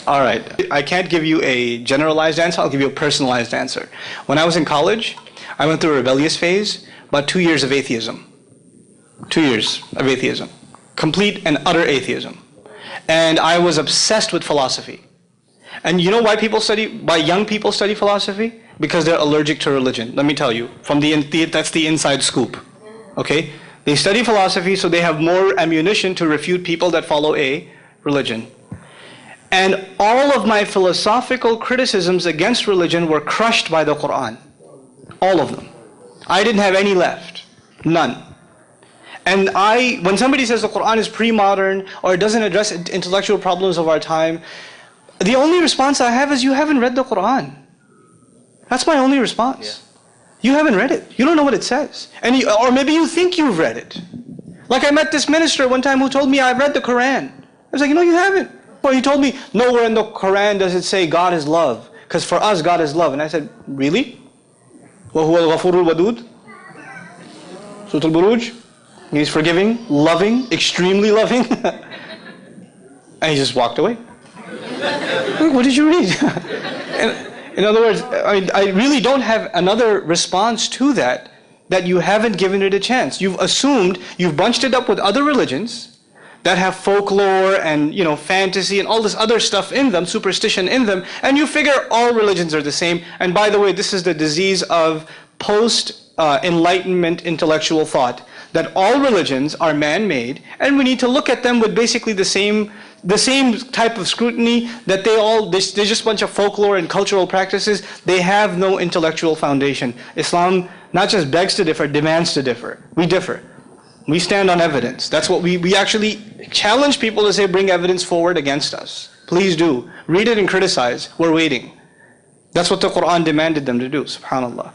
All right. I can't give you a generalized answer. I'll give you a personalized answer. When I was in college, I went through a rebellious phase, about 2 years of atheism. 2 years of atheism. Complete and utter atheism. And I was obsessed with philosophy. And you know why young people study philosophy? Because they're allergic to religion. Let me tell you, that's the inside scoop. Okay? They study philosophy so they have more ammunition to refute people that follow a religion. And all of my philosophical criticisms against religion were crushed by the Qur'an. All of them. I didn't have any left. None. And when somebody says the Qur'an is pre-modern or it doesn't address intellectual problems of our time, the only response I have is, you haven't read the Qur'an. That's my only response. Yeah. You haven't read it. You don't know what it says. Or maybe you think you've read it. Like I met this minister one time who told me, I've read the Qur'an. I was like, no, you haven't. Well, he told me, nowhere in the Qur'an does it say God is love. Because for us, God is love. And I said, really? وَهُوَ الْغَفُورُ الْوَدُودُ Surah Al-Buruj. He's forgiving, loving, extremely loving. And he just walked away. What did you read? In other words, I really don't have another response to that you haven't given it a chance. You've assumed, you've bunched it up with other religions that have folklore and fantasy and all this other stuff in them, superstition in them, and you figure all religions are the same. And by the way, this is the disease of post-enlightenment intellectual thought, that all religions are man-made, and we need to look at them with basically the same type of scrutiny, that they're just a bunch of folklore and cultural practices. They have no intellectual foundation. Islam not just begs to differ, demands to differ. We differ. We stand on evidence. That's what we actually challenge people to say, bring evidence forward against us. Please do. Read it and criticize. We're waiting. That's what the Qur'an demanded them to do. Subhanallah.